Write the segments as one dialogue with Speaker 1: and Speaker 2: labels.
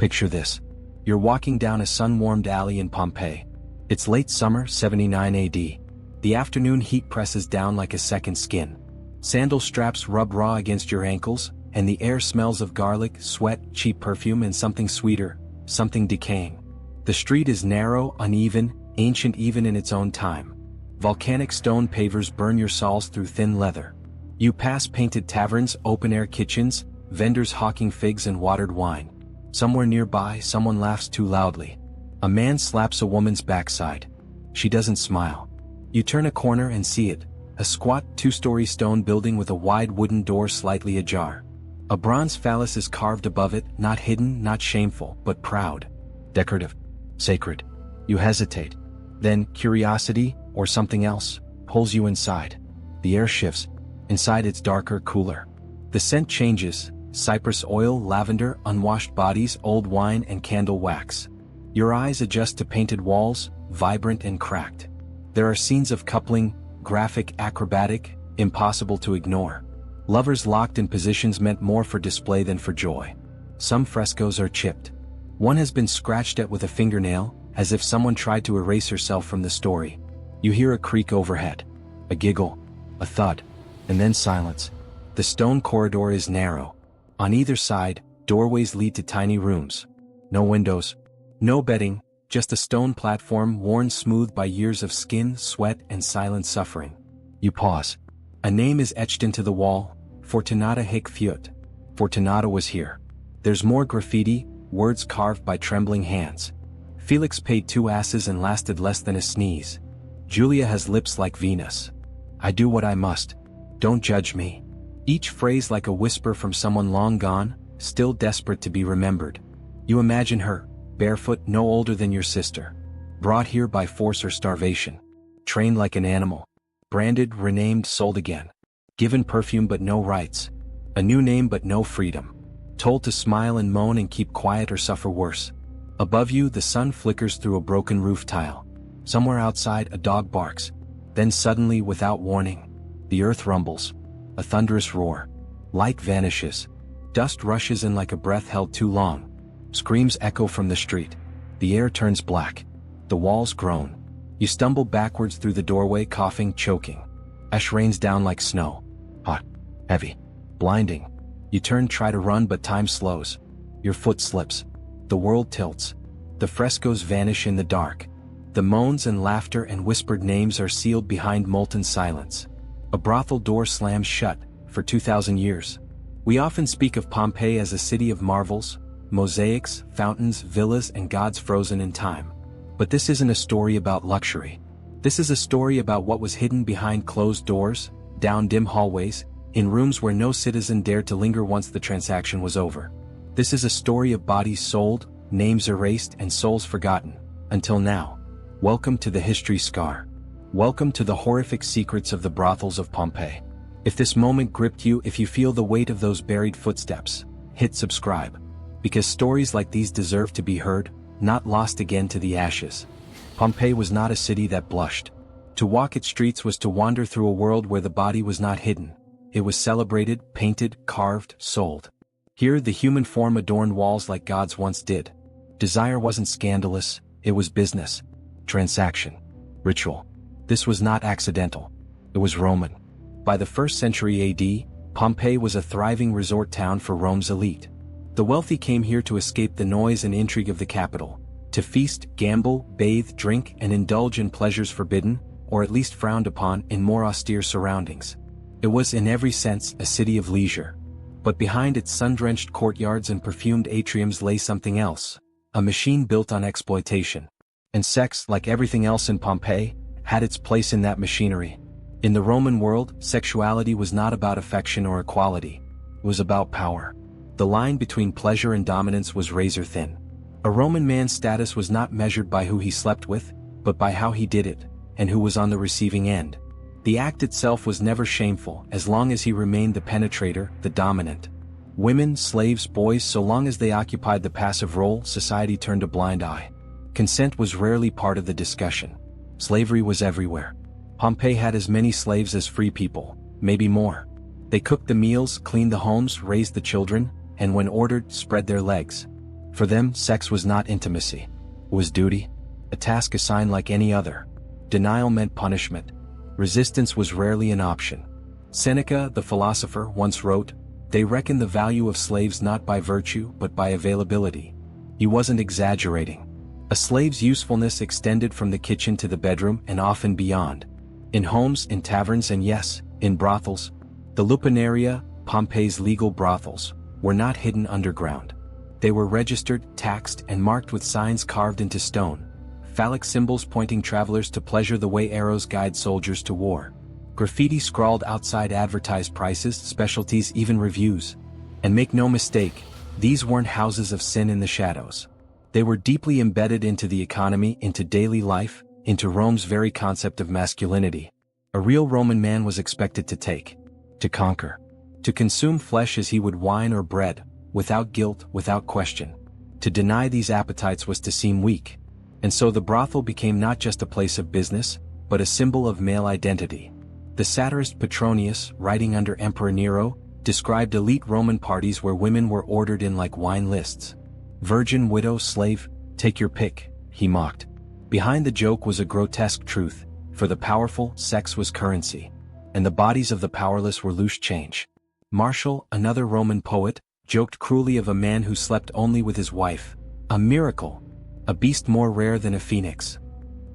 Speaker 1: Picture this. You're walking down a sun-warmed alley in Pompeii. It's late summer, 79 AD. The afternoon heat presses down like a second skin. Sandal straps rub raw against your ankles, and the air smells of garlic, sweat, cheap perfume, and something sweeter, something decaying. The street is narrow, uneven, ancient even in its own time. Volcanic stone pavers burn your soles through thin leather. You pass painted taverns, open-air kitchens, vendors hawking figs and watered wine. Somewhere nearby, someone laughs too loudly. A man slaps a woman's backside. She doesn't smile. You turn a corner and see it, a squat, two-story stone building with a wide wooden door slightly ajar. A bronze phallus is carved above it, not hidden, not shameful, but proud. Decorative. Sacred. You hesitate. Then, curiosity, or something else, pulls you inside. The air shifts. Inside it's darker, cooler. The scent changes. Cypress oil, lavender, unwashed bodies, old wine, and candle wax. Your eyes adjust to painted walls, vibrant and cracked. There are scenes of coupling, graphic, acrobatic, impossible to ignore. Lovers locked in positions meant more for display than for joy. Some frescoes are chipped. One has been scratched at with a fingernail, as if someone tried to erase herself from the story. You hear a creak overhead. A giggle. A thud. And then silence. The stone corridor is narrow. On either side, doorways lead to tiny rooms. No windows. No bedding, just a stone platform worn smooth by years of skin, sweat, and silent suffering. You pause. A name is etched into the wall. Fortunata hic fiut. Fortunata was here. There's more graffiti, words carved by trembling hands. Felix paid 2 asses and lasted less than a sneeze. Julia has lips like Venus. I do what I must. Don't judge me. Each phrase like a whisper from someone long gone, still desperate to be remembered. You imagine her, barefoot, no older than your sister. Brought here by force or starvation. Trained like an animal. Branded, renamed, sold again. Given perfume but no rights. A new name but no freedom. Told to smile and moan and keep quiet or suffer worse. Above you, the sun flickers through a broken roof tile. Somewhere outside, a dog barks. Then suddenly, without warning, the earth rumbles. A thunderous roar. Light vanishes. Dust rushes in like a breath held too long. Screams echo from the street. The air turns black. The walls groan. You stumble backwards through the doorway, coughing, choking. Ash rains down like snow. Hot. Heavy. Blinding. You turn, try to run, but time slows. Your foot slips. The world tilts. The frescoes vanish in the dark. The moans and laughter and whispered names are sealed behind molten silence. A brothel door slams shut, for 2,000 years. We often speak of Pompeii as a city of marvels, mosaics, fountains, villas, and gods frozen in time. But this isn't a story about luxury. This is a story about what was hidden behind closed doors, down dim hallways, in rooms where no citizen dared to linger once the transaction was over. This is a story of bodies sold, names erased, and souls forgotten, until now. Welcome to the History Scar. Welcome to the horrific secrets of the brothels of Pompeii. If this moment gripped you, if you feel the weight of those buried footsteps, hit subscribe. Because stories like these deserve to be heard, not lost again to the ashes. Pompeii was not a city that blushed. To walk its streets was to wander through a world where the body was not hidden. It was celebrated, painted, carved, sold. Here the human form adorned walls like gods once did. Desire wasn't scandalous, it was business. Transaction. Ritual. This was not accidental. It was Roman. By the 1st century AD, Pompeii was a thriving resort town for Rome's elite. The wealthy came here to escape the noise and intrigue of the capital, to feast, gamble, bathe, drink, and indulge in pleasures forbidden, or at least frowned upon, in more austere surroundings. It was in every sense a city of leisure. But behind its sun-drenched courtyards and perfumed atriums lay something else, a machine built on exploitation. And sex, like everything else in Pompeii, had its place in that machinery. In the Roman world, sexuality was not about affection or equality. It was about power. The line between pleasure and dominance was razor thin. A Roman man's status was not measured by who he slept with, but by how he did it, and who was on the receiving end. The act itself was never shameful, as long as he remained the penetrator, the dominant. Women, slaves, boys, so long as they occupied the passive role, society turned a blind eye. Consent was rarely part of the discussion. Slavery was everywhere. Pompeii had as many slaves as free people, maybe more. They cooked the meals, cleaned the homes, raised the children, and when ordered, spread their legs. For them, sex was not intimacy. It was duty, a task assigned like any other. Denial meant punishment. Resistance was rarely an option. Seneca, the philosopher, once wrote, "They reckon the value of slaves not by virtue but by availability." He wasn't exaggerating. A slave's usefulness extended from the kitchen to the bedroom and often beyond. In homes, in taverns, and yes, in brothels. The Lupaneria, Pompeii's legal brothels, were not hidden underground. They were registered, taxed, and marked with signs carved into stone. Phallic symbols pointing travelers to pleasure the way arrows guide soldiers to war. Graffiti scrawled outside advertised prices, specialties, even reviews. And make no mistake, these weren't houses of sin in the shadows. They were deeply embedded into the economy, into daily life, into Rome's very concept of masculinity. A real Roman man was expected to take, to conquer, to consume flesh as he would wine or bread, without guilt, without question. To deny these appetites was to seem weak. And so the brothel became not just a place of business, but a symbol of male identity. The satirist Petronius, writing under Emperor Nero, described elite Roman parties where women were ordered in like wine lists. Virgin, widow, slave, take your pick, he mocked. Behind the joke was a grotesque truth: for the powerful, sex was currency. And the bodies of the powerless were loose change. Martial, another Roman poet, joked cruelly of a man who slept only with his wife. A miracle. A beast more rare than a phoenix.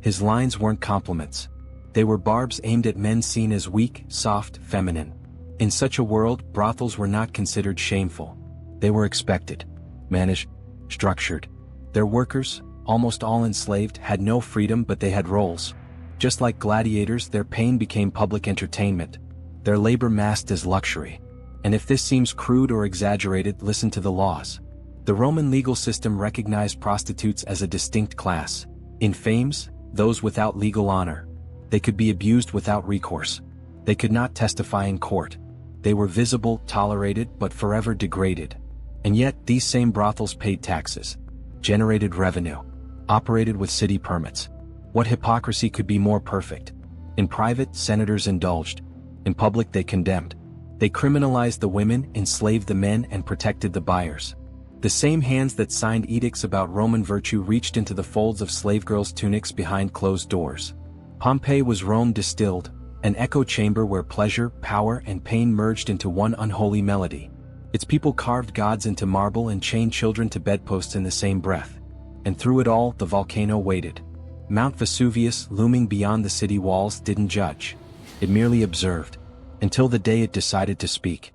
Speaker 1: His lines weren't compliments. They were barbs aimed at men seen as weak, soft, feminine. In such a world, brothels were not considered shameful. They were expected, managed, structured. Their workers, almost all enslaved, had no freedom, but they had roles. Just like gladiators, their pain became public entertainment. Their labor masked as luxury. And if this seems crude or exaggerated, listen to the laws. The Roman legal system recognized prostitutes as a distinct class. Infames, those without legal honor. They could be abused without recourse. They could not testify in court. They were visible, tolerated, but forever degraded. And yet, these same brothels paid taxes, generated revenue, operated with city permits. What hypocrisy could be more perfect? In private, senators indulged. In public, they condemned. They criminalized the women, enslaved the men, and protected the buyers. The same hands that signed edicts about Roman virtue reached into the folds of slave girls' tunics behind closed doors. Pompeii was Rome distilled, an echo chamber where pleasure, power, and pain merged into one unholy melody. Its people carved gods into marble and chained children to bedposts in the same breath. And through it all, the volcano waited. Mount Vesuvius, looming beyond the city walls, didn't judge. It merely observed, until the day it decided to speak.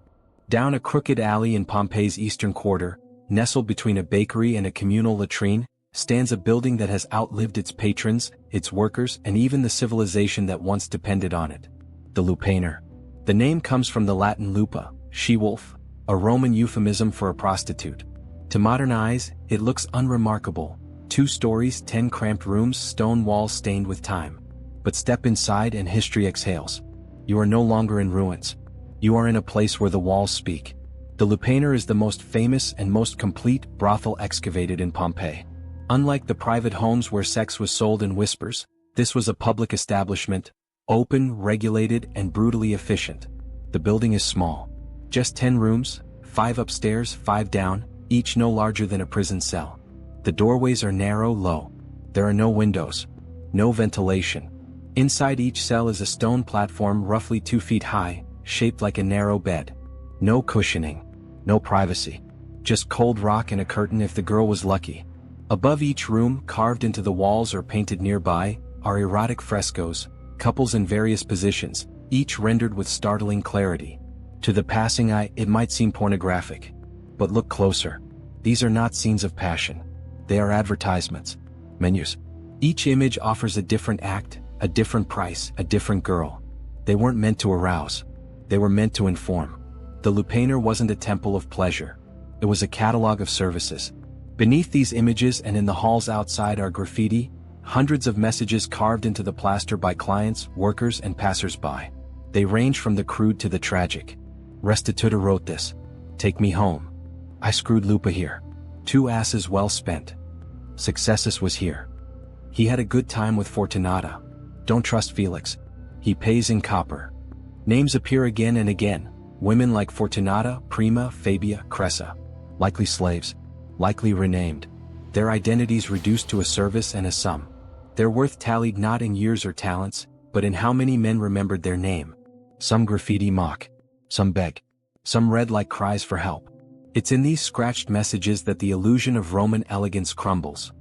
Speaker 1: Down a crooked alley in Pompeii's eastern quarter, nestled between a bakery and a communal latrine, stands a building that has outlived its patrons, its workers, and even the civilization that once depended on it. The Lupaner. The name comes from the Latin lupa, she-wolf, a Roman euphemism for a prostitute. To modern eyes, it looks unremarkable. 2 stories, 10 cramped rooms, stone walls stained with time. But step inside and history exhales. You are no longer in ruins. You are in a place where the walls speak. The Lupaner is the most famous and most complete brothel excavated in Pompeii. Unlike the private homes where sex was sold in whispers, this was a public establishment, open, regulated, and brutally efficient. The building is small. Just 10 rooms, 5 upstairs, 5 down, each no larger than a prison cell. The doorways are narrow, low. There are no windows. No ventilation. Inside each cell is a stone platform roughly 2 feet high, shaped like a narrow bed. No cushioning. No privacy. Just cold rock and a curtain if the girl was lucky. Above each room, carved into the walls or painted nearby, are erotic frescoes, couples in various positions, each rendered with startling clarity. To the passing eye, it might seem pornographic. But look closer. These are not scenes of passion. They are advertisements. Menus. Each image offers a different act, a different price, a different girl. They weren't meant to arouse. They were meant to inform. The Lupaner wasn't a temple of pleasure. It was a catalog of services. Beneath these images and in the halls outside are graffiti, hundreds of messages carved into the plaster by clients, workers, and passers-by. They range from the crude to the tragic. Restituta wrote this: "Take me home. I screwed Lupa here. 2 asses well spent. Successus was here. He had a good time with Fortunata. Don't trust Felix. He pays in copper." Names appear again and again. Women like Fortunata, Prima, Fabia, Cressa. Likely slaves. likely renamed. Their identities reduced to a service and a sum. Their worth tallied not in years or talents, but in how many men remembered their name. Some graffiti mock. Some beg. Some read like cries for help. It's in these scratched messages that the illusion of Roman elegance crumbles.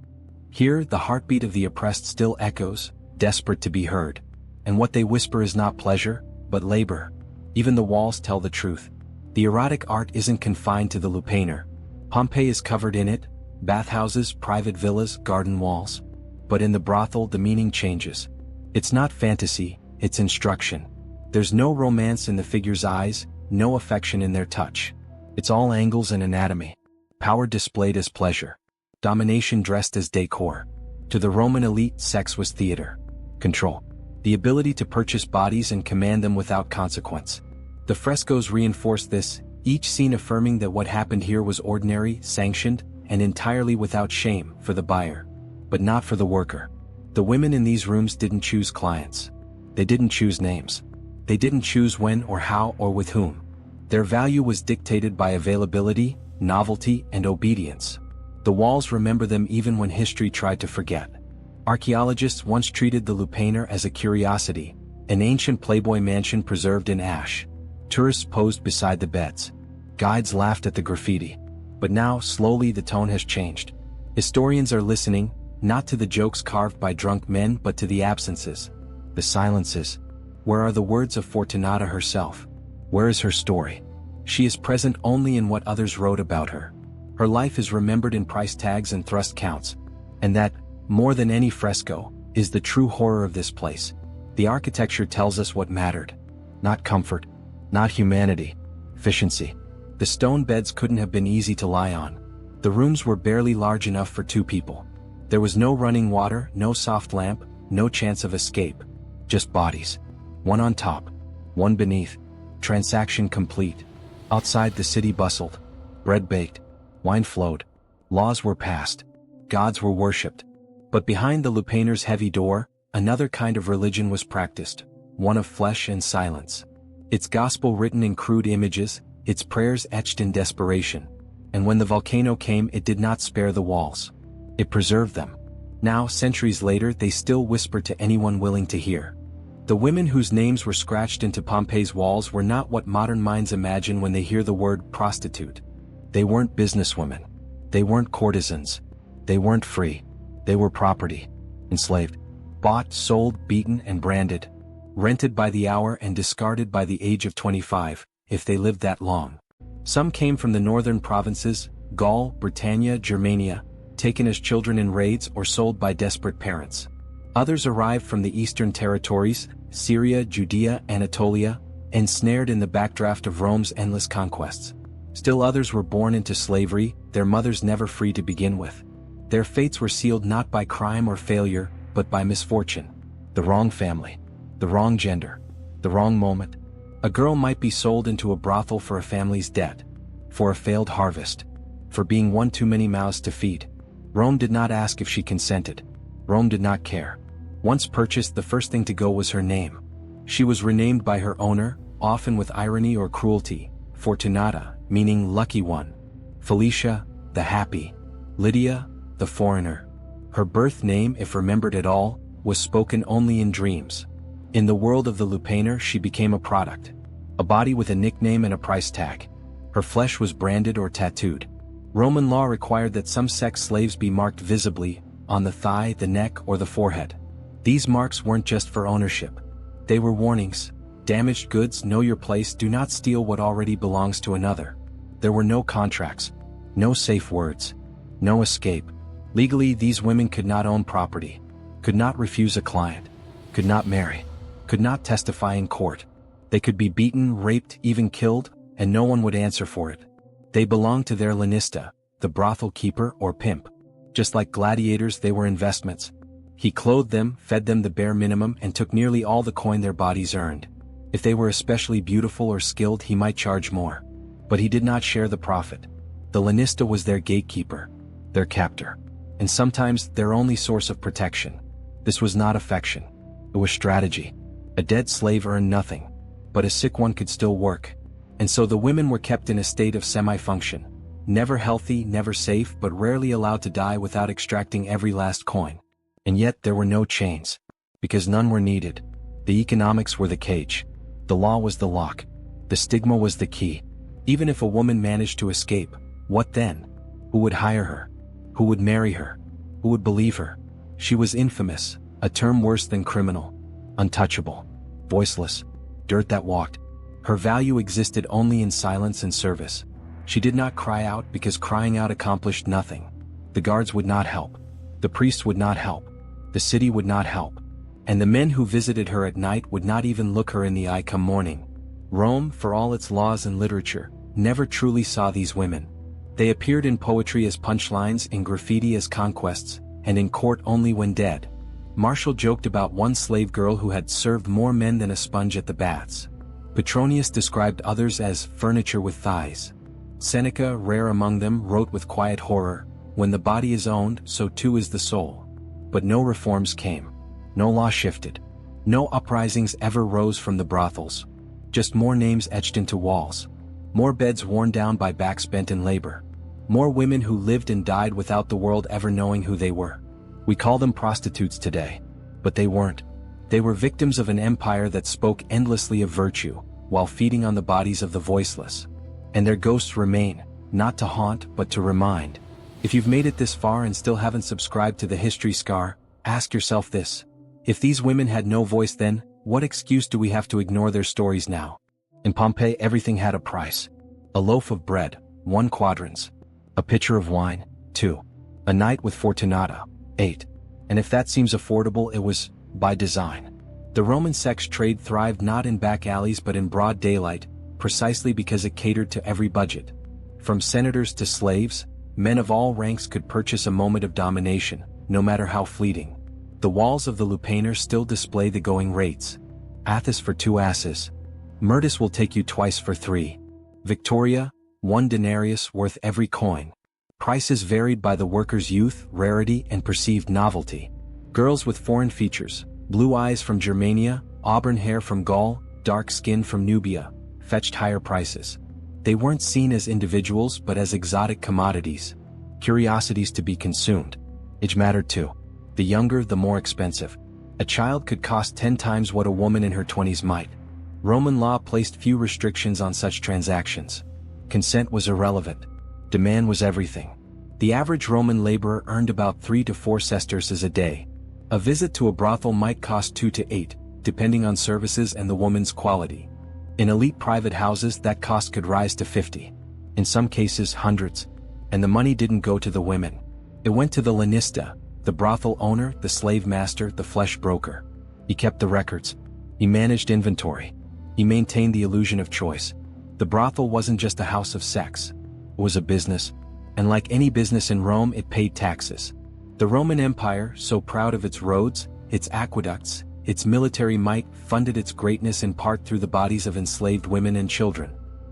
Speaker 1: Here, the heartbeat of the oppressed still echoes, desperate to be heard. And what they whisper is not pleasure, but labor. Even the walls tell the truth. The erotic art isn't confined to the lupanar. Pompeii is covered in it, bathhouses, private villas, garden walls. But in the brothel the meaning changes. It's not fantasy, it's instruction. There's no romance in the figure's eyes, no affection in their touch. It's all angles and anatomy. Power displayed as pleasure. Domination dressed as decor. To the Roman elite, sex was theater. Control. The ability to purchase bodies and command them without consequence. The frescoes reinforce this, each scene affirming that what happened here was ordinary, sanctioned, and entirely without shame for the buyer. But not for the worker. The women in these rooms didn't choose clients. They didn't choose names. They didn't choose when or how or with whom. Their value was dictated by availability, novelty, and obedience. The walls remember them even when history tried to forget. Archaeologists once treated the lupanar as a curiosity, an ancient Playboy mansion preserved in ash. Tourists posed beside the beds. Guides laughed at the graffiti. But now, slowly, the tone has changed. Historians are listening, not to the jokes carved by drunk men but to the absences. The silences. Where are the words of Fortunata herself? Where is her story? She is present only in what others wrote about her. Her life is remembered in price tags and thrust counts. And that, more than any fresco, is the true horror of this place. The architecture tells us what mattered. Not comfort. Not humanity. Efficiency. The stone beds couldn't have been easy to lie on. The rooms were barely large enough for two people. There was no running water, no soft lamp, no chance of escape. Just bodies. One on top. One beneath. Transaction complete. Outside the city bustled. Bread baked. Wine flowed. Laws were passed. Gods were worshipped. But behind the lupanar's heavy door, another kind of religion was practiced. One of flesh and silence. Its gospel written in crude images, its prayers etched in desperation. And when the volcano came, it did not spare the walls. It preserved them. Now, centuries later, they still whisper to anyone willing to hear. The women whose names were scratched into Pompeii's walls were not what modern minds imagine when they hear the word prostitute. They weren't businesswomen. They weren't courtesans. They weren't free. They were property. Enslaved. Bought, sold, beaten, and branded. Rented by the hour and discarded by the age of 25, if they lived that long. Some came from the northern provinces, Gaul, Britannia, Germania, taken as children in raids or sold by desperate parents. Others arrived from the eastern territories, Syria, Judea, Anatolia, ensnared in the backdraft of Rome's endless conquests. Still others were born into slavery, their mothers never free to begin with. Their fates were sealed not by crime or failure, but by misfortune. The wrong family. The wrong gender. The wrong moment. A girl might be sold into a brothel for a family's debt. For a failed harvest. For being one too many mouths to feed. Rome did not ask if she consented. Rome did not care. Once purchased, the first thing to go was her name. She was renamed by her owner, often with irony or cruelty. Fortunata, meaning lucky one. Felicia, the happy. Lydia, the foreigner. Her birth name, if remembered at all, was spoken only in dreams. In the world of the lupanar, she became a product. A body with a nickname and a price tag. Her flesh was branded or tattooed. Roman law required that some sex slaves be marked visibly, on the thigh, the neck, or the forehead. These marks weren't just for ownership. They were warnings. Damaged goods, know your place, do not steal what already belongs to another. There were no contracts. No safe words. No escape. Legally, these women could not own property. Could not refuse a client. Could not marry. Could not testify in court. They could be beaten, raped, even killed, and no one would answer for it. They belonged to their lanista, the brothel keeper or pimp. Just like gladiators, they were investments. He clothed them, fed them the bare minimum, and took nearly all the coin their bodies earned. If they were especially beautiful or skilled, he might charge more. But he did not share the profit. The lanista was their gatekeeper, their captor, and sometimes their only source of protection. This was not affection. It was strategy. A dead slave earned nothing, but a sick one could still work. And so the women were kept in a state of semi-function. never healthy, never safe, but rarely allowed to die without extracting every last coin. And yet there were no chains. Because none were needed. The economics were the cage. The law was the lock. The stigma was the key. Even if a woman managed to escape, what then? Who would hire her? Who would marry her? Who would believe her? She was infamous, a term worse than criminal. Untouchable. Voiceless. Dirt that walked. Her value existed only in silence and service. She did not cry out because crying out accomplished nothing. The guards would not help. The priests would not help. The city would not help. And the men who visited her at night would not even look her in the eye come morning. Rome, for all its laws and literature, never truly saw these women. They appeared in poetry as punchlines, in graffiti as conquests, and in court only when dead. Martial joked about one slave girl who had served more men than a sponge at the baths. Petronius described others as furniture with thighs. Seneca, rare among them, wrote with quiet horror, "When the body is owned, so too is the soul." But no reforms came. No law shifted. No uprisings ever rose from the brothels. Just more names etched into walls. More beds worn down by backs bent in labor. More women who lived and died without the world ever knowing who they were. We call them prostitutes today. But they weren't. They were victims of an empire that spoke endlessly of virtue, while feeding on the bodies of the voiceless. And their ghosts remain, not to haunt but to remind. If you've made it this far and still haven't subscribed to the History Scar, ask yourself this. If these women had no voice then, what excuse do we have to ignore their stories now? In Pompeii everything had a price. A loaf of bread, 1 quadrans. A pitcher of wine, 2. A night with Fortunata, 8. And if that seems affordable, it was by design. The Roman sex trade thrived not in back alleys but in broad daylight, precisely because it catered to every budget. From senators to slaves, men of all ranks could purchase a moment of domination, no matter how fleeting. The walls of the Lupanar still display the going rates. Athos for 2 asses. Myrtus will take you twice for 3. Victoria, 1 denarius worth every coin. Prices varied by the worker's youth, rarity, and perceived novelty. Girls with foreign features, blue eyes from Germania, auburn hair from Gaul, dark skin from Nubia, fetched higher prices. They weren't seen as individuals but as exotic commodities. Curiosities to be consumed. Age mattered too. The younger, the more expensive. A child could cost 10 times what a woman in her 20s might. Roman law placed few restrictions on such transactions. Consent was irrelevant. Demand was everything. The average Roman laborer earned about 3 to 4 sesterces a day. A visit to a brothel might cost 2 to 8, depending on services and the woman's quality. In elite private houses that cost could rise to 50. In some cases hundreds. And the money didn't go to the women. It went to the lanista, the brothel owner, the slave master, the flesh broker. He kept the records. He managed inventory. He maintained the illusion of choice. The brothel wasn't just a house of sex. It was a business. And like any business in Rome, it paid taxes. The Roman Empire, so proud of its roads, its aqueducts, its military might, funded its greatness in part through the bodies of enslaved women and children.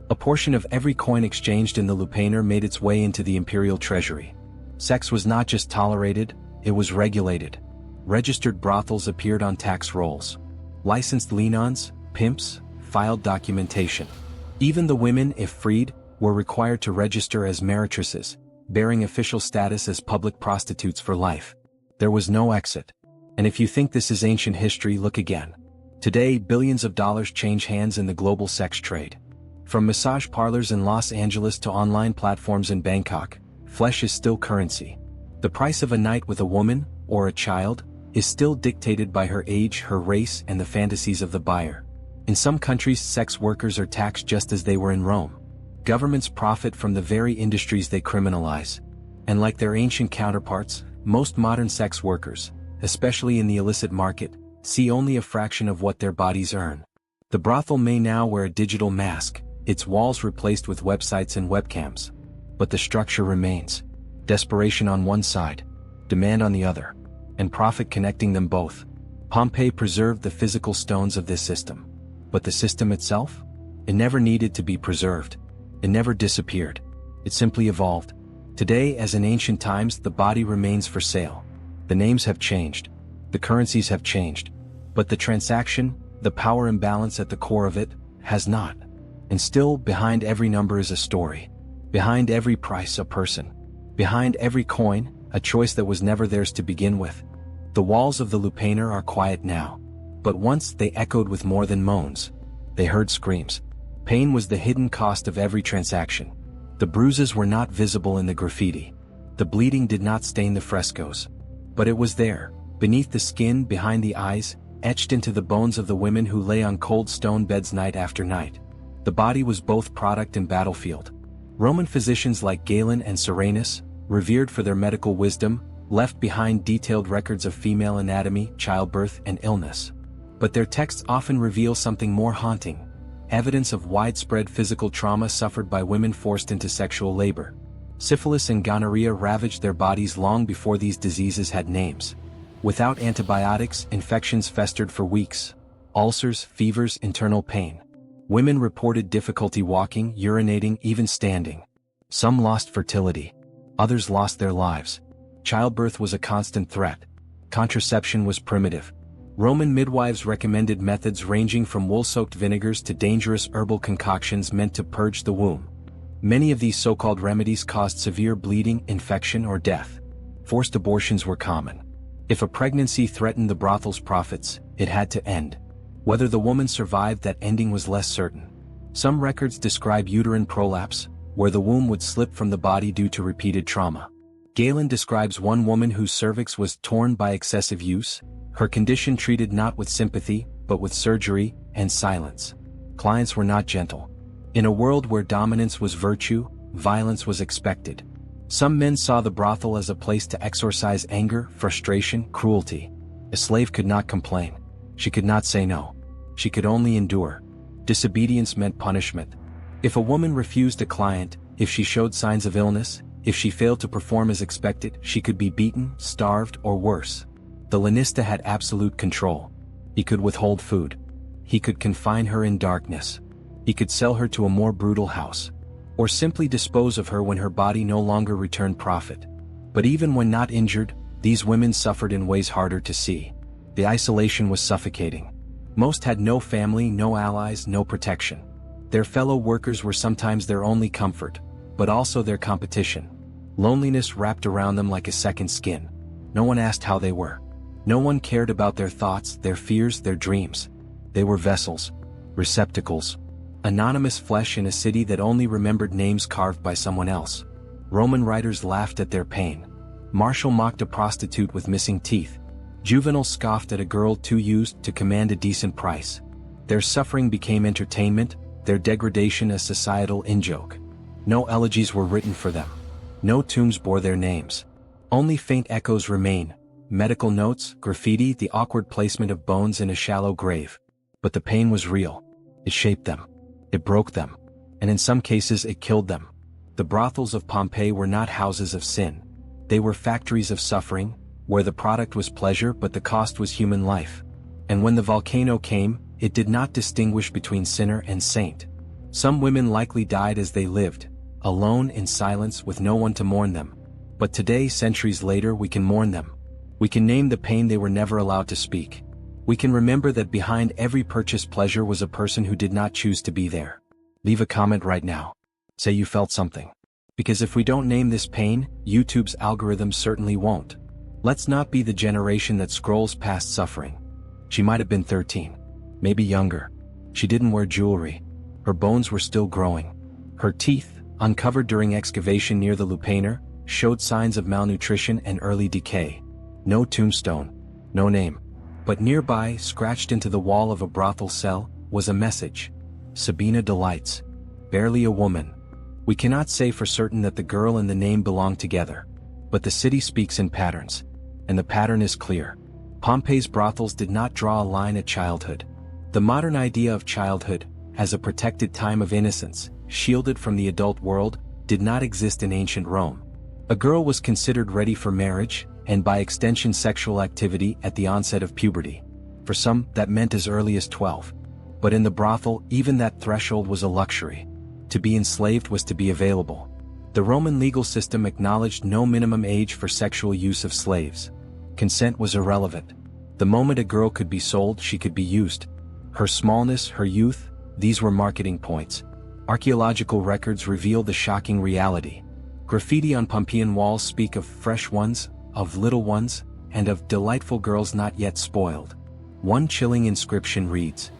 Speaker 1: A portion of every coin exchanged in the Lupanar made its way into the imperial treasury. Sex was not just tolerated, it was regulated. Registered brothels appeared on tax rolls. Licensed lienons, pimps, filed documentation. Even the women, if freed, were required to register as meretresses, bearing official status as public prostitutes for life. There was no exit. And if you think this is ancient history, look again. Today, billions of dollars change hands in the global sex trade. From massage parlors in Los Angeles to online platforms in Bangkok, flesh is still currency. The price of a night with a woman, or a child, is still dictated by her age, her race, and the fantasies of the buyer. In some countries, sex workers are taxed just as they were in Rome. Governments profit from the very industries they criminalize. And like their ancient counterparts, most modern sex workers, especially in the illicit market, see only a fraction of what their bodies earn. The brothel may now wear a digital mask, its walls replaced with websites and webcams. But the structure remains. Desperation on one side, demand on the other, and profit connecting them both. Pompeii preserved the physical stones of this system. But the system itself? It never needed to be preserved. It never disappeared. It simply evolved. Today, as in ancient times, the body remains for sale. The names have changed. The currencies have changed. But the transaction, the power imbalance at the core of it, has not. And still, behind every number is a story. Behind every price, a person. Behind every coin, a choice that was never theirs to begin with. The walls of the lupanar are quiet now. But once they echoed with more than moans. They heard screams. Pain was the hidden cost of every transaction. The bruises were not visible in the graffiti. The bleeding did not stain the frescoes. But it was there, beneath the skin, behind the eyes, etched into the bones of the women who lay on cold stone beds night after night. The body was both product and battlefield. Roman physicians like Galen and Serenus, revered for their medical wisdom, left behind detailed records of female anatomy, childbirth, and illness. But their texts often reveal something more haunting: evidence of widespread physical trauma suffered by women forced into sexual labor. Syphilis and gonorrhea ravaged their bodies long before these diseases had names. Without antibiotics, infections festered for weeks. Ulcers, fevers, internal pain. Women reported difficulty walking, urinating, even standing. Some lost fertility. Others lost their lives. Childbirth was a constant threat. Contraception was primitive. Roman midwives recommended methods ranging from wool-soaked vinegars to dangerous herbal concoctions meant to purge the womb. Many of these so-called remedies caused severe bleeding, infection, or death. Forced abortions were common. If a pregnancy threatened the brothel's profits, it had to end. Whether the woman survived, that ending was less certain. Some records describe uterine prolapse, where the womb would slip from the body due to repeated trauma. Galen describes one woman whose cervix was torn by excessive use, her condition treated not with sympathy, but with surgery and silence. Clients were not gentle. In a world where dominance was virtue, violence was expected. Some men saw the brothel as a place to exorcise anger, frustration, cruelty. A slave could not complain. She could not say no. She could only endure. Disobedience meant punishment. If a woman refused a client, if she showed signs of illness, if she failed to perform as expected, she could be beaten, starved, or worse. The lanista had absolute control. He could withhold food. He could confine her in darkness. He could sell her to a more brutal house. Or simply dispose of her when her body no longer returned profit. But even when not injured, these women suffered in ways harder to see. The isolation was suffocating. Most had no family, no allies, no protection. Their fellow workers were sometimes their only comfort, but also their competition. Loneliness wrapped around them like a second skin. No one asked how they were. No one cared about their thoughts, their fears, their dreams. They were vessels, receptacles. Anonymous flesh in a city that only remembered names carved by someone else. Roman writers laughed at their pain. Martial mocked a prostitute with missing teeth. Juvenal scoffed at a girl too used to command a decent price. Their suffering became entertainment, their degradation a societal in-joke. No elegies were written for them. No tombs bore their names. Only faint echoes remain: medical notes, graffiti, the awkward placement of bones in a shallow grave. But the pain was real. It shaped them. It broke them. And in some cases it killed them. The brothels of Pompeii were not houses of sin. They were factories of suffering, where the product was pleasure but the cost was human life. And when the volcano came, it did not distinguish between sinner and saint. Some women likely died as they lived, alone in silence with no one to mourn them. But today, centuries later, we can mourn them. We can name the pain they were never allowed to speak. We can remember that behind every purchased pleasure was a person who did not choose to be there. Leave a comment right now. Say you felt something. Because if we don't name this pain, YouTube's algorithm certainly won't. Let's not be the generation that scrolls past suffering. She might have been 13. Maybe younger. She didn't wear jewelry. Her bones were still growing. Her teeth, uncovered during excavation near the lupanar, showed signs of malnutrition and early decay. No tombstone. No name. But nearby, scratched into the wall of a brothel cell, was a message. Sabina delights. Barely a woman. We cannot say for certain that the girl and the name belong together. But the city speaks in patterns. And the pattern is clear. Pompeii's brothels did not draw a line at childhood. The modern idea of childhood, as a protected time of innocence, shielded from the adult world, did not exist in ancient Rome. A girl was considered ready for marriage, and by extension sexual activity at the onset of puberty. For some, that meant as early as 12. But in the brothel, even that threshold was a luxury. To be enslaved was to be available. The Roman legal system acknowledged no minimum age for sexual use of slaves. Consent was irrelevant. The moment a girl could be sold, she could be used. Her smallness, her youth, these were marketing points. Archaeological records reveal the shocking reality. Graffiti on Pompeian walls speak of fresh ones, of little ones, and of delightful girls not yet spoiled. One chilling inscription reads,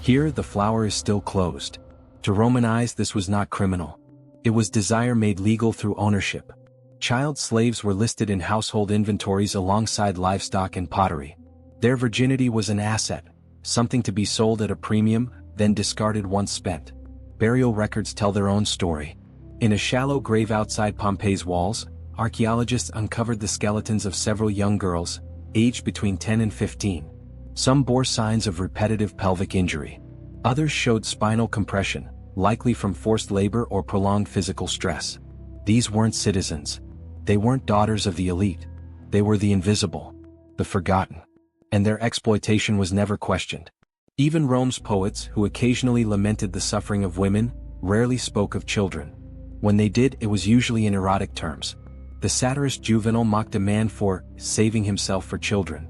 Speaker 1: "Here the flower is still closed." To Roman eyes, this was not criminal. It was desire made legal through ownership. Child slaves were listed in household inventories alongside livestock and pottery. Their virginity was an asset, something to be sold at a premium, then discarded once spent. Burial records tell their own story. In a shallow grave outside Pompeii's walls, archaeologists uncovered the skeletons of several young girls, aged between 10 and 15. Some bore signs of repetitive pelvic injury. Others showed spinal compression, likely from forced labor or prolonged physical stress. These weren't citizens. They weren't daughters of the elite. They were the invisible, the forgotten. And their exploitation was never questioned. Even Rome's poets, who occasionally lamented the suffering of women, rarely spoke of children. When they did, it was usually in erotic terms. The satirist Juvenal mocked a man for saving himself for children.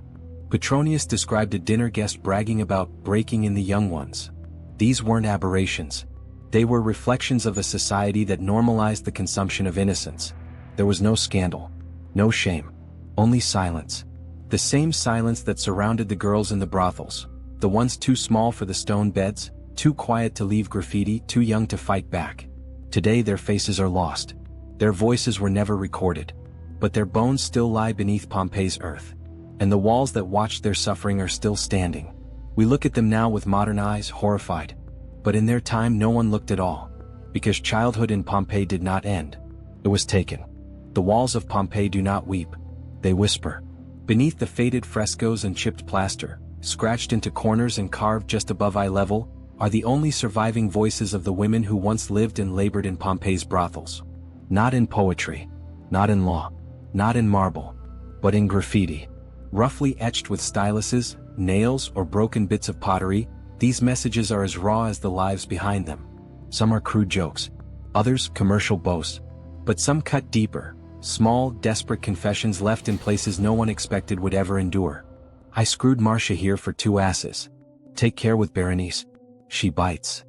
Speaker 1: Petronius described a dinner guest bragging about breaking in the young ones. These weren't aberrations. They were reflections of a society that normalized the consumption of innocence. There was no scandal, no shame, only silence. The same silence that surrounded the girls in the brothels. The ones too small for the stone beds, too quiet to leave graffiti, too young to fight back. Today their faces are lost. Their voices were never recorded. But their bones still lie beneath Pompeii's earth. And the walls that watched their suffering are still standing. We look at them now with modern eyes, horrified. But in their time no one looked at all. Because childhood in Pompeii did not end. It was taken. The walls of Pompeii do not weep. They whisper. Beneath the faded frescoes and chipped plaster, scratched into corners and carved just above eye level, are the only surviving voices of the women who once lived and labored in Pompeii's brothels. Not in poetry, not in law, not in marble, but in graffiti. Roughly etched with styluses, nails, or broken bits of pottery, these messages are as raw as the lives behind them. Some are crude jokes, others commercial boasts, but some cut deeper, small, desperate confessions left in places no one expected would ever endure. I screwed Marcia here for 2 asses. Take care with Berenice. She bites.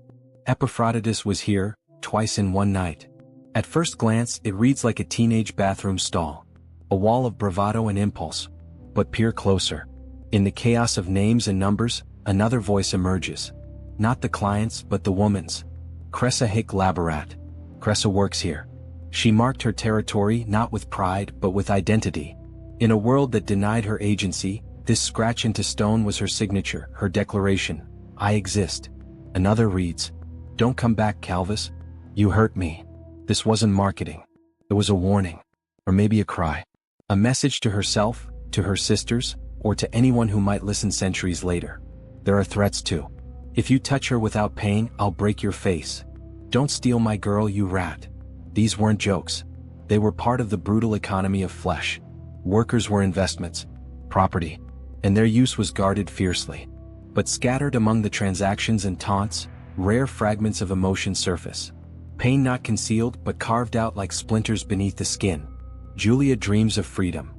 Speaker 1: Epaphroditus was here, twice in one night. At first glance, it reads like a teenage bathroom stall. A wall of bravado and impulse. But peer closer. In the chaos of names and numbers, another voice emerges. Not the client's, but the woman's. Cressa hic laborat. Cressa works here. She marked her territory not with pride, but with identity. In a world that denied her agency, this scratch into stone was her signature, her declaration. I exist. Another reads, "Don't come back, Calvus. You hurt me." This wasn't marketing. It was a warning. Or maybe a cry. A message to herself, to her sisters, or to anyone who might listen centuries later. There are threats too. If you touch her without pain, I'll break your face. Don't steal my girl, you rat. These weren't jokes. They were part of the brutal economy of flesh. Workers were investments, property, and their use was guarded fiercely. But scattered among the transactions and taunts, rare fragments of emotion surface. Pain not concealed but carved out like splinters beneath the skin. Julia dreams of freedom.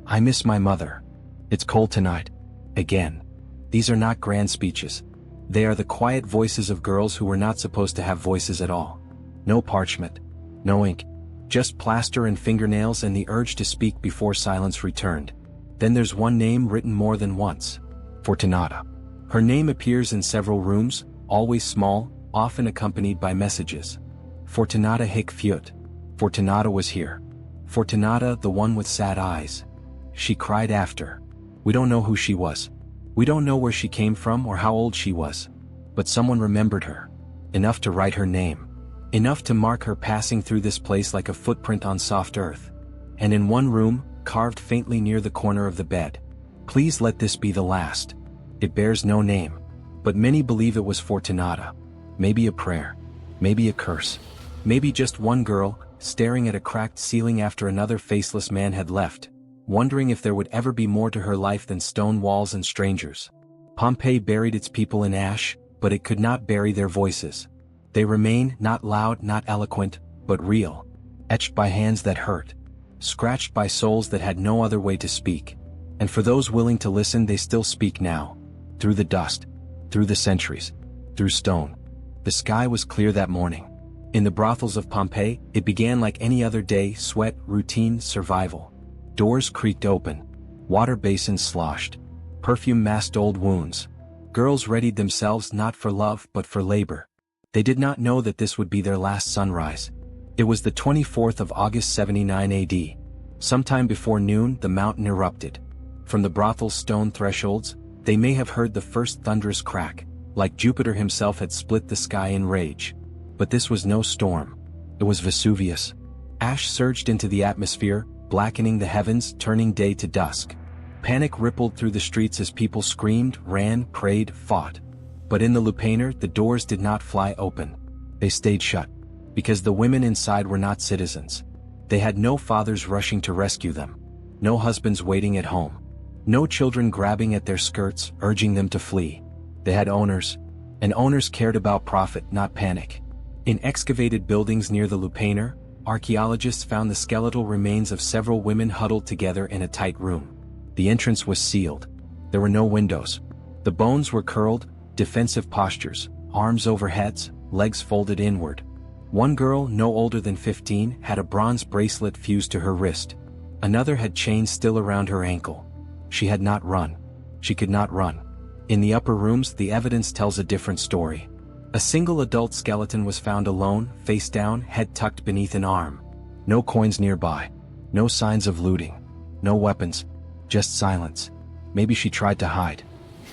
Speaker 1: I miss my mother. It's cold tonight. Again. These are not grand speeches. They are the quiet voices of girls who were not supposed to have voices at all. No parchment. No ink. Just plaster and fingernails and the urge to speak before silence returned. Then there's one name written more than once. Fortunata. Her name appears in several rooms, always small, often accompanied by messages. Fortunata hic fiut. Fortunata was here. Fortunata, the one with sad eyes. She cried after. We don't know who she was. We don't know where she came from or how old she was. But someone remembered her. Enough to write her name. Enough to mark her passing through this place like a footprint on soft earth. And in one room, carved faintly near the corner of the bed. Please let this be the last. It bears no name. But many believe it was Fortunata. Maybe a prayer. Maybe a curse. Maybe just one girl, staring at a cracked ceiling after another faceless man had left, wondering if there would ever be more to her life than stone walls and strangers. Pompeii buried its people in ash, but it could not bury their voices. They remain, not loud, not eloquent, but real. Etched by hands that hurt. Scratched by souls that had no other way to speak. And for those willing to listen, they still speak now. Through the dust. Through the centuries. Through stone. The sky was clear that morning. In the brothels of Pompeii, it began like any other day: sweat, routine, survival. Doors creaked open. Water basins sloshed. Perfume masked old wounds. Girls readied themselves not for love but for labor. They did not know that this would be their last sunrise. It was the 24th of August 79 AD. Sometime before noon, the mountain erupted. From the brothel's stone thresholds, they may have heard the first thunderous crack, like Jupiter himself had split the sky in rage. But this was no storm. It was Vesuvius. Ash surged into the atmosphere, blackening the heavens, turning day to dusk. Panic rippled through the streets as people screamed, ran, prayed, fought. But in the lupanar, the doors did not fly open. They stayed shut. Because the women inside were not citizens. They had no fathers rushing to rescue them. No husbands waiting at home. No children grabbing at their skirts, urging them to flee. They had owners. And owners cared about profit, not panic. In excavated buildings near the lupanar, archaeologists found the skeletal remains of several women huddled together in a tight room. The entrance was sealed. There were no windows. The bones were curled, defensive postures, arms over heads, legs folded inward. One girl, no older than 15, had a bronze bracelet fused to her wrist. Another had chains still around her ankle. She had not run. She could not run. In the upper rooms, the evidence tells a different story. A single adult skeleton was found alone, face down, head tucked beneath an arm. No coins nearby. No signs of looting. No weapons. Just silence. Maybe she tried to hide.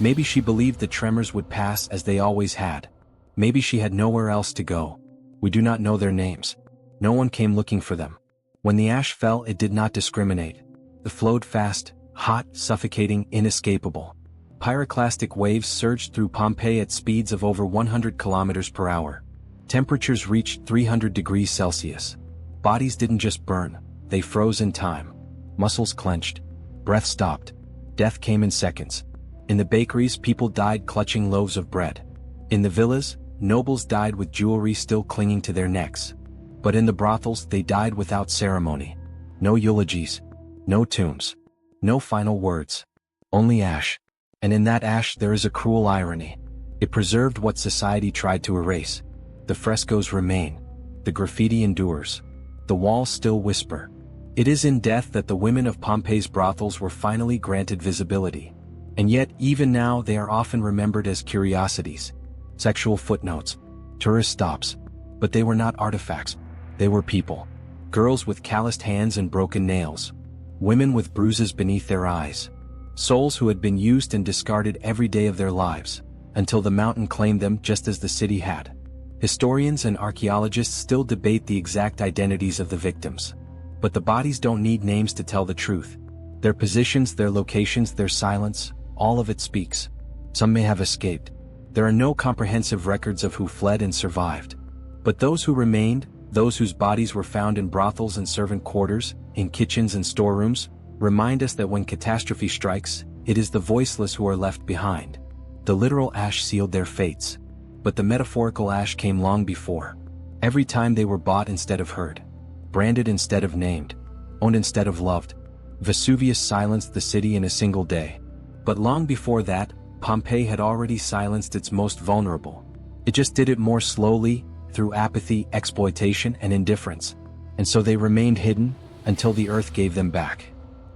Speaker 1: Maybe she believed the tremors would pass as they always had. Maybe she had nowhere else to go. We do not know their names. No one came looking for them. When the ash fell, it did not discriminate. It flowed fast, hot, suffocating, inescapable. Pyroclastic waves surged through Pompeii at speeds of over 100 kilometers per hour. Temperatures reached 300 degrees Celsius. Bodies didn't just burn, they froze in time. Muscles clenched. Breath stopped. Death came in seconds. In the bakeries, people died clutching loaves of bread. In the villas, nobles died with jewelry still clinging to their necks. But in the brothels, they died without ceremony. No eulogies. No tombs. No final words. Only ash. And in that ash there is a cruel irony. It preserved what society tried to erase. The frescoes remain. The graffiti endures. The walls still whisper. It is in death that the women of Pompeii's brothels were finally granted visibility. And yet, even now, they are often remembered as curiosities. Sexual footnotes. Tourist stops. But they were not artifacts. They were people. Girls with calloused hands and broken nails. Women with bruises beneath their eyes. Souls who had been used and discarded every day of their lives, until the mountain claimed them just as the city had. Historians and archaeologists still debate the exact identities of the victims. But the bodies don't need names to tell the truth. Their positions, their locations, their silence, all of it speaks. Some may have escaped. There are no comprehensive records of who fled and survived. But those who remained, those whose bodies were found in brothels and servant quarters, in kitchens and storerooms, remind us that when catastrophe strikes, it is the voiceless who are left behind. The literal ash sealed their fates. But the metaphorical ash came long before. Every time they were bought instead of heard. Branded instead of named. Owned instead of loved. Vesuvius silenced the city in a single day. But long before that, Pompeii had already silenced its most vulnerable. It just did it more slowly, through apathy, exploitation, and indifference. And so they remained hidden, until the earth gave them back.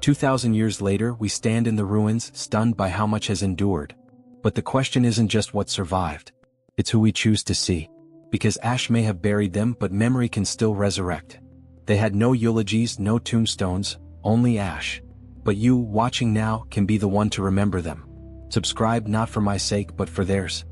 Speaker 1: 2,000 years later, we stand in the ruins, stunned by how much has endured. But the question isn't just what survived. It's who we choose to see. Because ash may have buried them, but memory can still resurrect. They had no eulogies, no tombstones, only ash. But you, watching now, can be the one to remember them. Subscribe not for my sake but for theirs.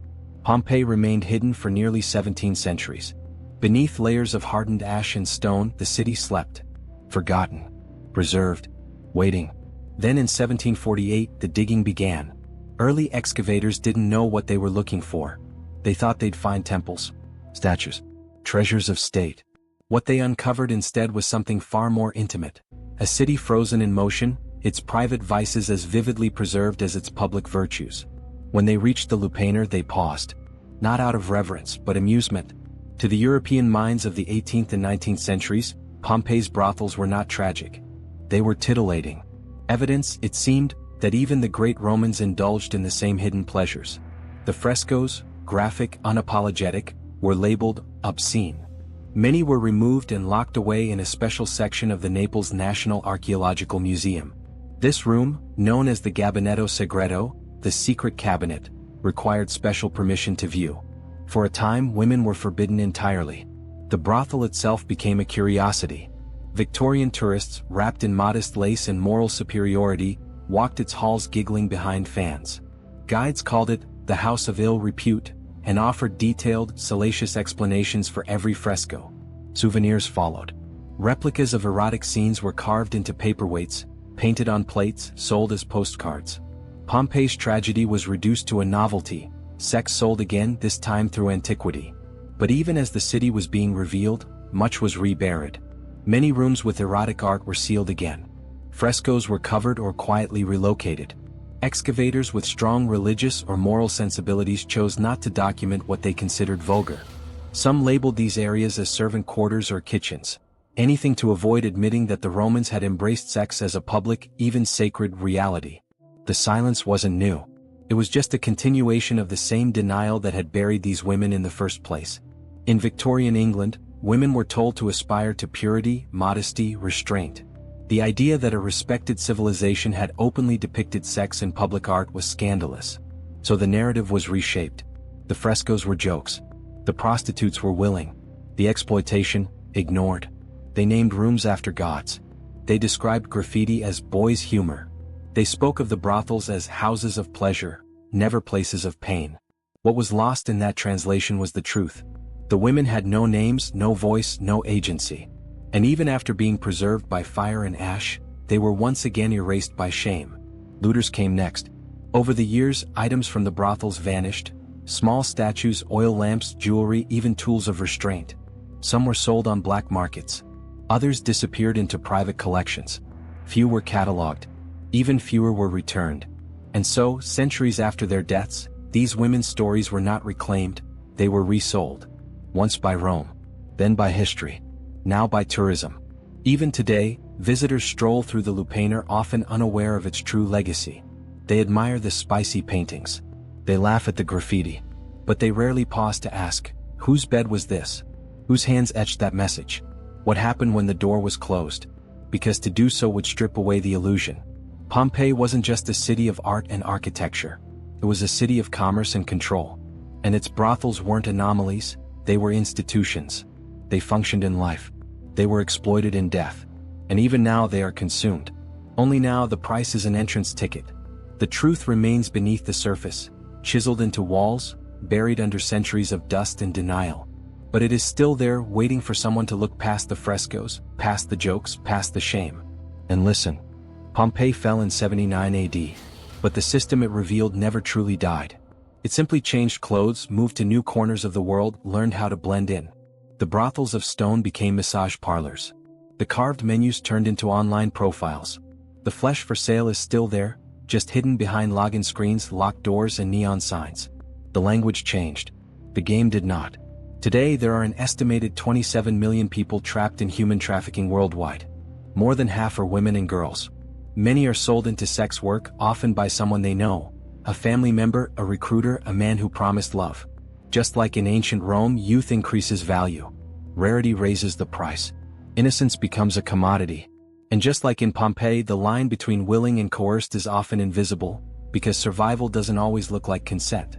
Speaker 1: Pompeii remained hidden for nearly 17 centuries. Beneath layers of hardened ash and stone, the city slept. Forgotten. Preserved. Waiting. Then in 1748, the digging began. Early excavators didn't know what they were looking for. They thought they'd find temples, statues, treasures of state. What they uncovered instead was something far more intimate. A city frozen in motion, its private vices as vividly preserved as its public virtues. When they reached the lupanar, they paused. Not out of reverence, but amusement. To the European minds of the 18th and 19th centuries, Pompeii's brothels were not tragic. They were titillating. Evidence, it seemed, that even the great Romans indulged in the same hidden pleasures. The frescoes, graphic, unapologetic, were labeled obscene. Many were removed and locked away in a special section of the Naples National Archaeological Museum. This room, known as the Gabinetto Segreto, the secret cabinet, required special permission to view. For a time, women were forbidden entirely. The brothel itself became a curiosity. Victorian tourists, wrapped in modest lace and moral superiority, walked its halls giggling behind fans. Guides called it the House of Ill Repute, and offered detailed, salacious explanations for every fresco. Souvenirs followed. Replicas of erotic scenes were carved into paperweights, painted on plates, sold as postcards. Pompeii's tragedy was reduced to a novelty, sex sold again, this time through antiquity. But even as the city was being revealed, much was reburied. Many rooms with erotic art were sealed again. Frescoes were covered or quietly relocated. Excavators with strong religious or moral sensibilities chose not to document what they considered vulgar. Some labeled these areas as servant quarters or kitchens. Anything to avoid admitting that the Romans had embraced sex as a public, even sacred, reality. The silence wasn't new. It was just a continuation of the same denial that had buried these women in the first place. In Victorian England, women were told to aspire to purity, modesty, restraint. The idea that a respected civilization had openly depicted sex in public art was scandalous. So the narrative was reshaped. The frescoes were jokes. The prostitutes were willing. The exploitation, ignored. They named rooms after gods. They described graffiti as boys' humor. They spoke of the brothels as houses of pleasure, never places of pain. What was lost in that translation was the truth. The women had no names, no voice, no agency. And even after being preserved by fire and ash, they were once again erased by shame. Looters came next. Over the years, items from the brothels vanished. Small statues, oil lamps, jewelry, even tools of restraint. Some were sold on black markets. Others disappeared into private collections. Few were catalogued. Even fewer were returned. And so, centuries after their deaths, these women's stories were not reclaimed, they were resold. Once by Rome, then by history, now by tourism. Even today, visitors stroll through the Lupanar often unaware of its true legacy. They admire the spicy paintings. They laugh at the graffiti. But they rarely pause to ask, whose bed was this? Whose hands etched that message? What happened when the door was closed? Because to do so would strip away the illusion. Pompeii wasn't just a city of art and architecture. It was a city of commerce and control. And its brothels weren't anomalies, they were institutions. They functioned in life. They were exploited in death. And even now they are consumed. Only now the price is an entrance ticket. The truth remains beneath the surface, chiseled into walls, buried under centuries of dust and denial. But it is still there, waiting for someone to look past the frescoes, past the jokes, past the shame. And listen. Pompeii fell in 79 AD. But the system it revealed never truly died. It simply changed clothes, moved to new corners of the world, learned how to blend in. The brothels of stone became massage parlors. The carved menus turned into online profiles. The flesh for sale is still there, just hidden behind login screens, locked doors, and neon signs. The language changed. The game did not. Today there are an estimated 27 million people trapped in human trafficking worldwide. More than half are women and girls. Many are sold into sex work, often by someone they know. A family member, a recruiter, a man who promised love. Just like in ancient Rome, youth increases value. Rarity raises the price. Innocence becomes a commodity. And just like in Pompeii, the line between willing and coerced is often invisible, because survival doesn't always look like consent.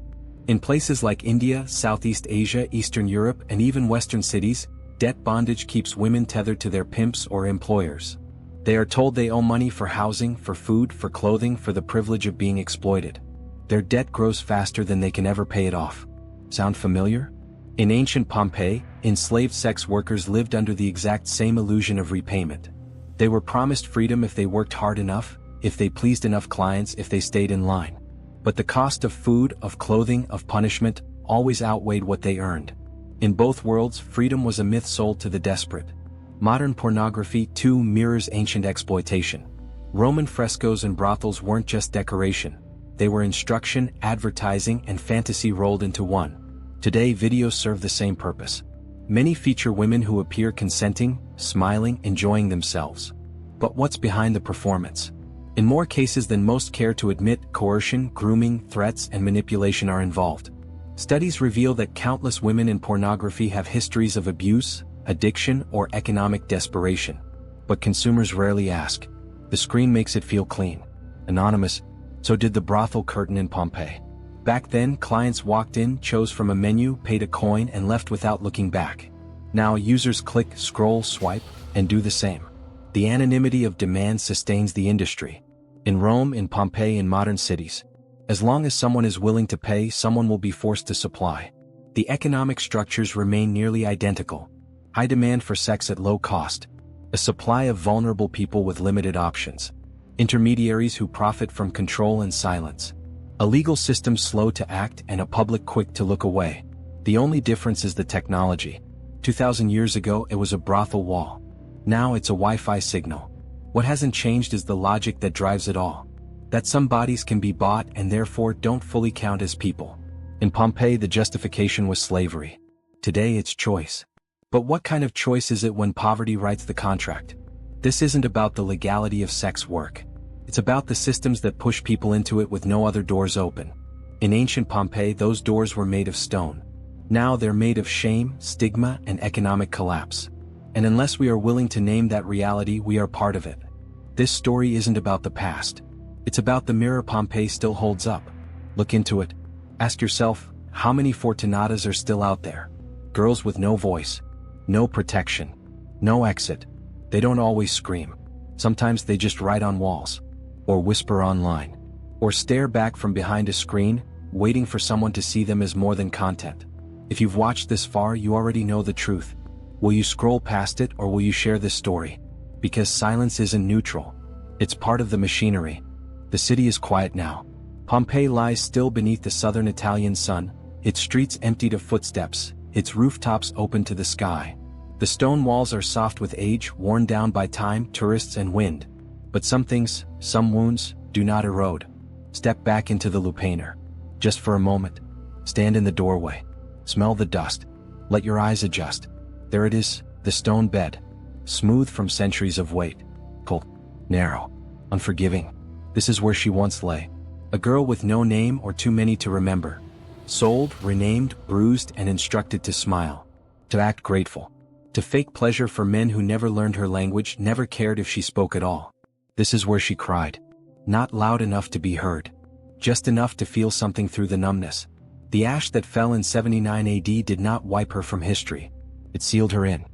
Speaker 1: In places like India, Southeast Asia, Eastern Europe, and even Western cities, debt bondage keeps women tethered to their pimps or employers. They are told they owe money for housing, for food, for clothing, for the privilege of being exploited. Their debt grows faster than they can ever pay it off. Sound familiar? In ancient Pompeii, enslaved sex workers lived under the exact same illusion of repayment. They were promised freedom if they worked hard enough, if they pleased enough clients, if they stayed in line. But the cost of food, of clothing, of punishment, always outweighed what they earned. In both worlds, freedom was a myth sold to the desperate. Modern pornography, too, mirrors ancient exploitation. Roman frescoes and brothels weren't just decoration. They were instruction, advertising, and fantasy rolled into one. Today, videos serve the same purpose. Many feature women who appear consenting, smiling, enjoying themselves. But what's behind the performance? In more cases than most care to admit, coercion, grooming, threats, and manipulation are involved. Studies reveal that countless women in pornography have histories of abuse, addiction, or economic desperation. But consumers rarely ask. The screen makes it feel clean. Anonymous. So did the brothel curtain in Pompeii. Back then, clients walked in, chose from a menu, paid a coin, and left without looking back. Now users click, scroll, swipe, and do the same. The anonymity of demand sustains the industry. In Rome, in Pompeii, in modern cities, as long as someone is willing to pay, someone will be forced to supply. The economic structures remain nearly identical. High demand for sex at low cost. A supply of vulnerable people with limited options. Intermediaries who profit from control and silence. A legal system slow to act and a public quick to look away. The only difference is the technology. 2,000 years ago it was a brothel wall. Now it's a Wi-Fi signal. What hasn't changed is the logic that drives it all. That some bodies can be bought and therefore don't fully count as people. In Pompeii the justification was slavery. Today it's choice. But what kind of choice is it when poverty writes the contract? This isn't about the legality of sex work. It's about the systems that push people into it with no other doors open. In ancient Pompeii those doors were made of stone. Now they're made of shame, stigma, and economic collapse. And unless we are willing to name that reality, we are part of it. This story isn't about the past. It's about the mirror Pompeii still holds up. Look into it. Ask yourself, how many Fortunatas are still out there? Girls with no voice, no protection, no exit. They don't always scream. Sometimes they just write on walls, or whisper online, or stare back from behind a screen, waiting for someone to see them as more than content. If you've watched this far, you already know the truth. Will you scroll past it or will you share this story? Because silence isn't neutral. It's part of the machinery. The city is quiet now. Pompeii lies still beneath the southern Italian sun, its streets emptied of footsteps, its rooftops open to the sky. The stone walls are soft with age, worn down by time, tourists, and wind. But some things, some wounds, do not erode. Step back into the lupanar. Just for a moment. Stand in the doorway. Smell the dust. Let your eyes adjust. There it is, the stone bed. Smooth from centuries of weight. Cold, narrow, unforgiving. This is where she once lay. A girl with no name or too many to remember. Sold, renamed, bruised, and instructed to smile. To act grateful. To fake pleasure for men who never learned her language, never cared if she spoke at all. This is where she cried. Not loud enough to be heard. Just enough to feel something through the numbness. The ash that fell in 79 AD did not wipe her from history. It sealed her in.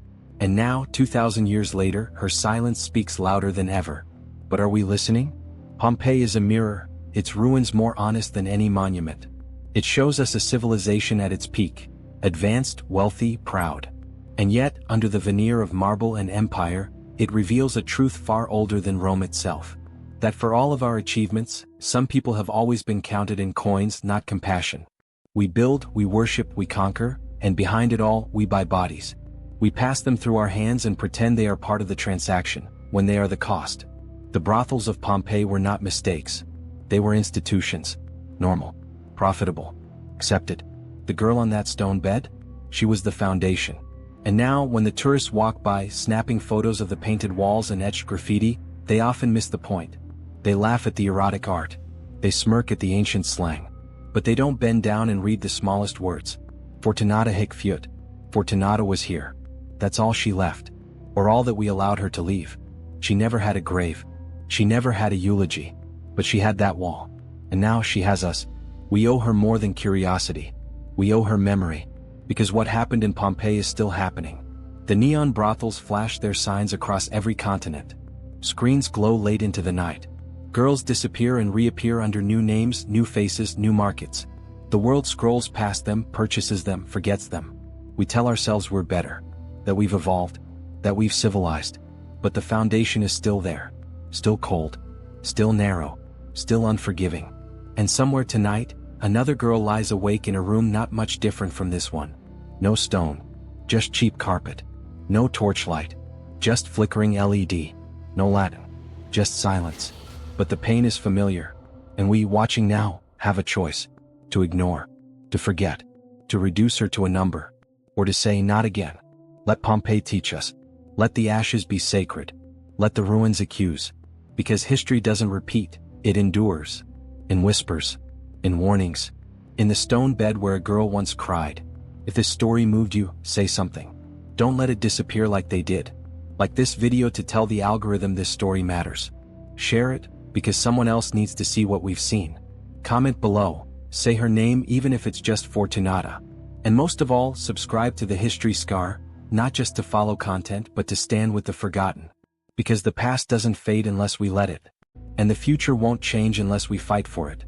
Speaker 1: And now, 2,000 years later, her silence speaks louder than ever. But are we listening? Pompeii is a mirror, its ruins more honest than any monument. It shows us a civilization at its peak, advanced, wealthy, proud. And yet, under the veneer of marble and empire, it reveals a truth far older than Rome itself. That for all of our achievements, some people have always been counted in coins, not compassion. We build, we worship, we conquer, and behind it all, we buy bodies. We pass them through our hands and pretend they are part of the transaction, when they are the cost. The brothels of Pompeii were not mistakes. They were institutions. Normal. Profitable. Accepted. The girl on that stone bed? She was the foundation. And now, when the tourists walk by, snapping photos of the painted walls and etched graffiti, they often miss the point. They laugh at the erotic art. They smirk at the ancient slang. But they don't bend down and read the smallest words. Fortunata hic fiut. Fortunata was here. That's all she left. Or all that we allowed her to leave. She never had a grave. She never had a eulogy. But she had that wall. And now she has us. We owe her more than curiosity. We owe her memory. Because what happened in Pompeii is still happening. The neon brothels flash their signs across every continent. Screens glow late into the night. Girls disappear and reappear under new names, new faces, new markets. The world scrolls past them, purchases them, forgets them. We tell ourselves we're better. That we've evolved. That we've civilized. But the foundation is still there. Still cold. Still narrow. Still unforgiving. And somewhere tonight, another girl lies awake in a room not much different from this one. No stone. Just cheap carpet. No torchlight. Just flickering LED. No Latin. Just silence. But the pain is familiar. And we, watching now, have a choice. To ignore. To forget. To reduce her to a number. Or to say not again. Let Pompeii teach us. Let the ashes be sacred. Let the ruins accuse. Because history doesn't repeat, it endures. In whispers. In warnings. In the stone bed where a girl once cried. If this story moved you, say something. Don't let it disappear like they did. Like this video to tell the algorithm this story matters. Share it, because someone else needs to see what we've seen. Comment below, say her name even if it's just Fortunata. And most of all, subscribe to the History Scar, not just to follow content but to stand with the forgotten. Because the past doesn't fade unless we let it. And the future won't change unless we fight for it.